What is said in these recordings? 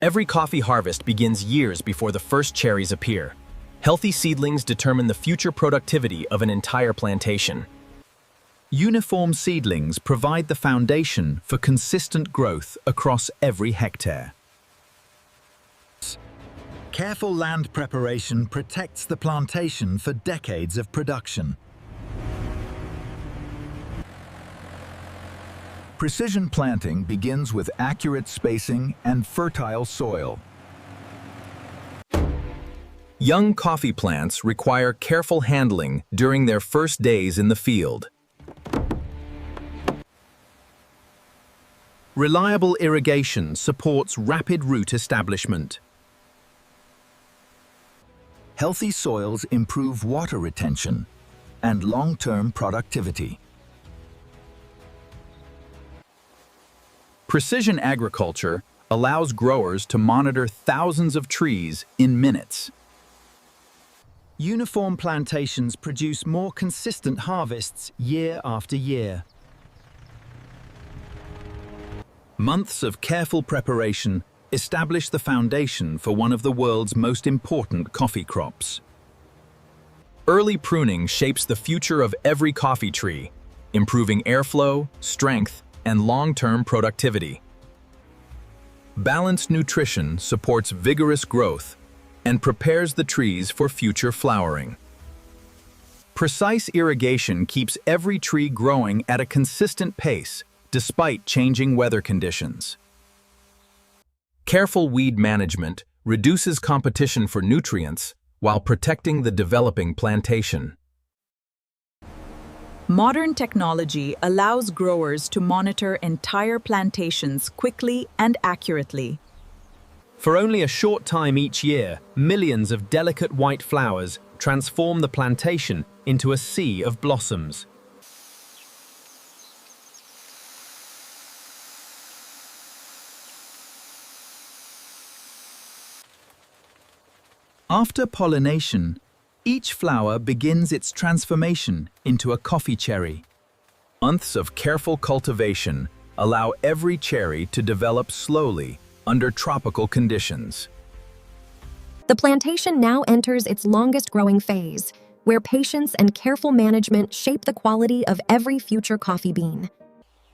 Every coffee harvest begins years before the first cherries appear. Healthy seedlings determine the future productivity of an entire plantation. Uniform seedlings provide the foundation for consistent growth across every hectare. Careful land preparation protects the plantation for decades of production. Precision planting begins with accurate spacing and fertile soil. Young coffee plants require careful handling during their first days in the field. Reliable irrigation supports rapid root establishment. Healthy soils improve water retention and long-term productivity. Precision agriculture allows growers to monitor thousands of trees in minutes. Uniform plantations produce more consistent harvests year after year. Months of careful preparation establish the foundation for one of the world's most important coffee crops. Early pruning shapes the future of every coffee tree, improving airflow, strength, and long-term productivity. Balanced nutrition supports vigorous growth and prepares the trees for future flowering. Precise irrigation keeps every tree growing at a consistent pace despite changing weather conditions. Careful weed management reduces competition for nutrients while protecting the developing plantation. Modern technology allows growers to monitor entire plantations quickly and accurately. For only a short time each year, millions of delicate white flowers transform the plantation into a sea of blossoms. After pollination, each flower begins its transformation into a coffee cherry. Months of careful cultivation allow every cherry to develop slowly under tropical conditions. The plantation now enters its longest growing phase, where patience and careful management shape the quality of every future coffee bean.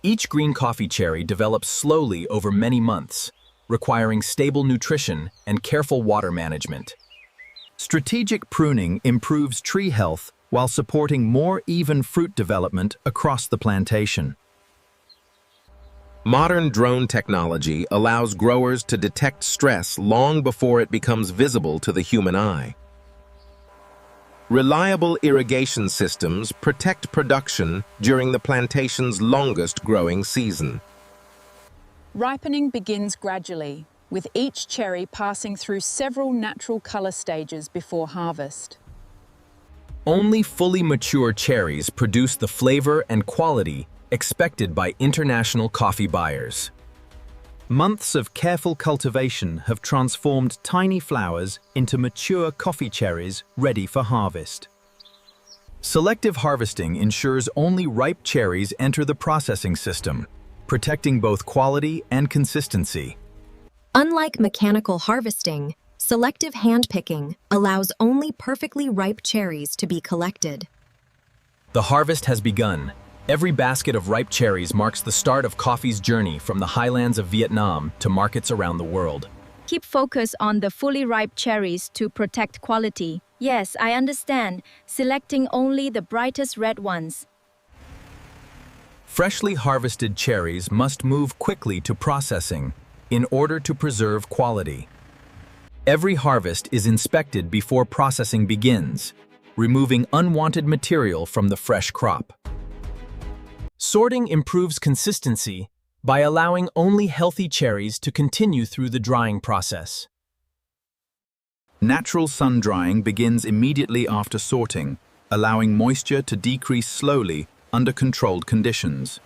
Each green coffee cherry develops slowly over many months, requiring stable nutrition and careful water management. Strategic pruning improves tree health while supporting more even fruit development across the plantation. Modern drone technology allows growers to detect stress long before it becomes visible to the human eye. Reliable irrigation systems protect production during the plantation's longest growing season. Ripening begins gradually, with each cherry passing through several natural color stages before harvest. Only fully mature cherries produce the flavor and quality expected by international coffee buyers. Months of careful cultivation have transformed tiny flowers into mature coffee cherries ready for harvest. Selective harvesting ensures only ripe cherries enter the processing system, protecting both quality and consistency. Unlike mechanical harvesting, selective handpicking allows only perfectly ripe cherries to be collected. The harvest has begun. Every basket of ripe cherries marks the start of coffee's journey from the highlands of Vietnam to markets around the world. Keep focus on the fully ripe cherries to protect quality. Yes, I understand. Selecting only the brightest red ones. Freshly harvested cherries must move quickly to processing in order to preserve quality. Every harvest is inspected before processing begins, removing unwanted material from the fresh crop. Sorting improves consistency by allowing only healthy cherries to continue through the drying process. Natural sun drying begins immediately after sorting, allowing moisture to decrease slowly under controlled conditions.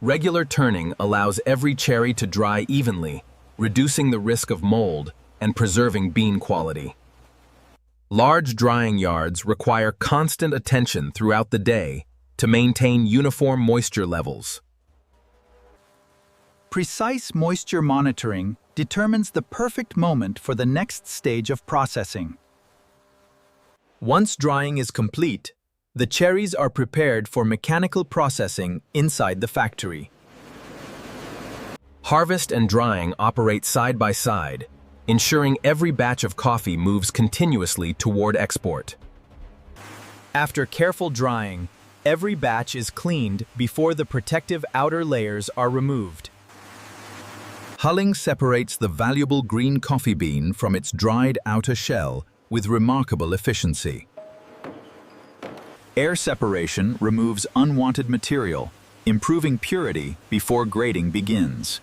Regular turning allows every cherry to dry evenly, reducing the risk of mold and preserving bean quality. Large drying yards require constant attention throughout the day to maintain uniform moisture levels. Precise moisture monitoring determines the perfect moment for the next stage of processing. Once drying is complete, the cherries are prepared for mechanical processing inside the factory. Harvest and drying operate side by side, ensuring every batch of coffee moves continuously toward export. After careful drying, every batch is cleaned before the protective outer layers are removed. Hulling separates the valuable green coffee bean from its dried outer shell with remarkable efficiency. Air separation removes unwanted material, improving purity before grading begins.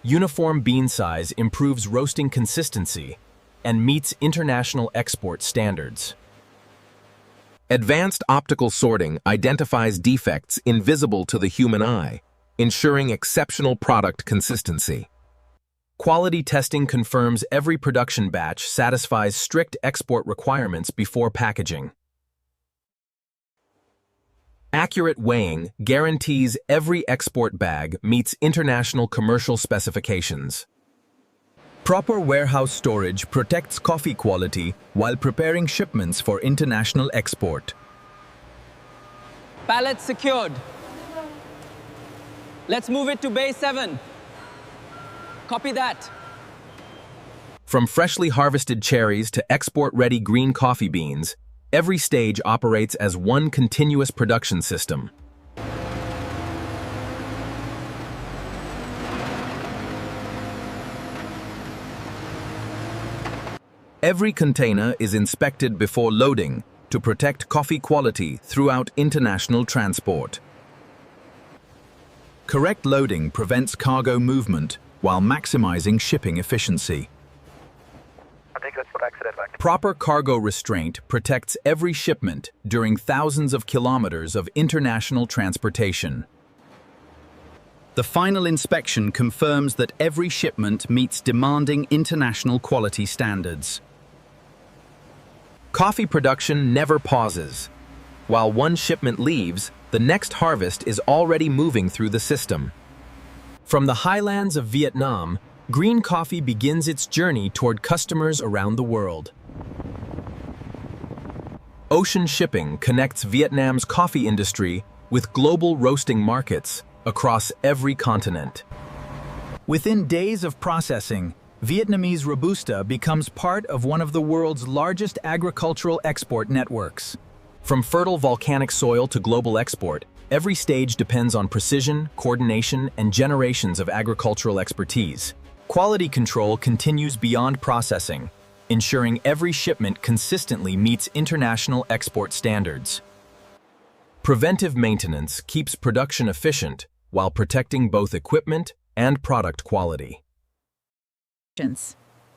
Uniform bean size improves roasting consistency and meets international export standards. Advanced optical sorting identifies defects invisible to the human eye, ensuring exceptional product consistency. Quality testing confirms every production batch satisfies strict export requirements before packaging. Accurate weighing guarantees every export bag meets international commercial specifications. Proper warehouse storage protects coffee quality while preparing shipments for international export. Pallet secured. Let's move it to Bay 7. Copy that. From freshly harvested cherries to export-ready green coffee beans, every stage operates as one continuous production system. Every container is inspected before loading to protect coffee quality throughout international transport. Correct loading prevents cargo movement while maximizing shipping efficiency. Proper cargo restraint protects every shipment during thousands of kilometers of international transportation. The final inspection confirms that every shipment meets demanding international quality standards. Coffee production never pauses. While one shipment leaves, the next harvest is already moving through the system. From the highlands of Vietnam, green coffee begins its journey toward customers around the world. Ocean shipping connects Vietnam's coffee industry with global roasting markets across every continent. Within days of processing, Vietnamese Robusta becomes part of one of the world's largest agricultural export networks. From fertile volcanic soil to global export, every stage depends on precision, coordination, and generations of agricultural expertise. Quality control continues beyond processing, ensuring every shipment consistently meets international export standards. Preventive maintenance keeps production efficient while protecting both equipment and product quality.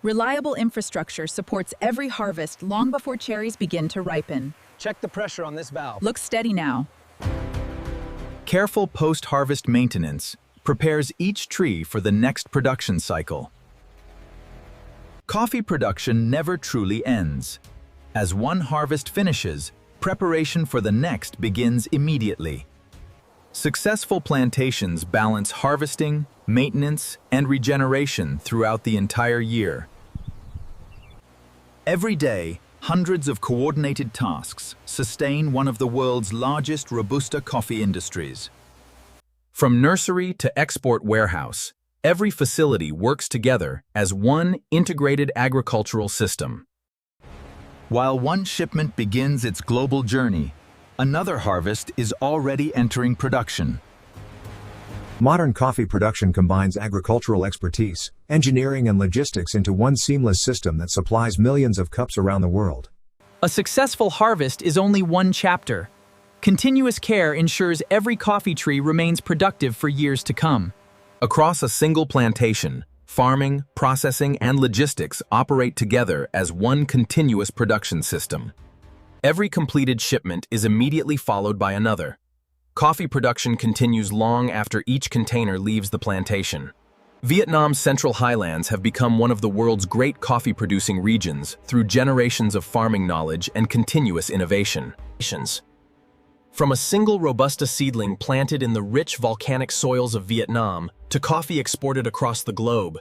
Reliable infrastructure supports every harvest long before cherries begin to ripen. Check the pressure on this valve. Look steady now. Careful post-harvest maintenance prepares each tree for the next production cycle. Coffee production never truly ends. As one harvest finishes, preparation for the next begins immediately. Successful plantations balance harvesting, maintenance, and regeneration throughout the entire year. Every day, hundreds of coordinated tasks sustain one of the world's largest Robusta coffee industries. From nursery to export warehouse, every facility works together as one integrated agricultural system. While one shipment begins its global journey, another harvest is already entering production. Modern coffee production combines agricultural expertise, engineering, and logistics into one seamless system that supplies millions of cups around the world. A successful harvest is only one chapter. Continuous care ensures every coffee tree remains productive for years to come. Across a single plantation, farming, processing, and logistics operate together as one continuous production system. Every completed shipment is immediately followed by another. Coffee production continues long after each container leaves the plantation. Vietnam's Central Highlands have become one of the world's great coffee-producing regions through generations of farming knowledge and continuous innovation. From a single Robusta seedling planted in the rich volcanic soils of Vietnam to coffee exported across the globe,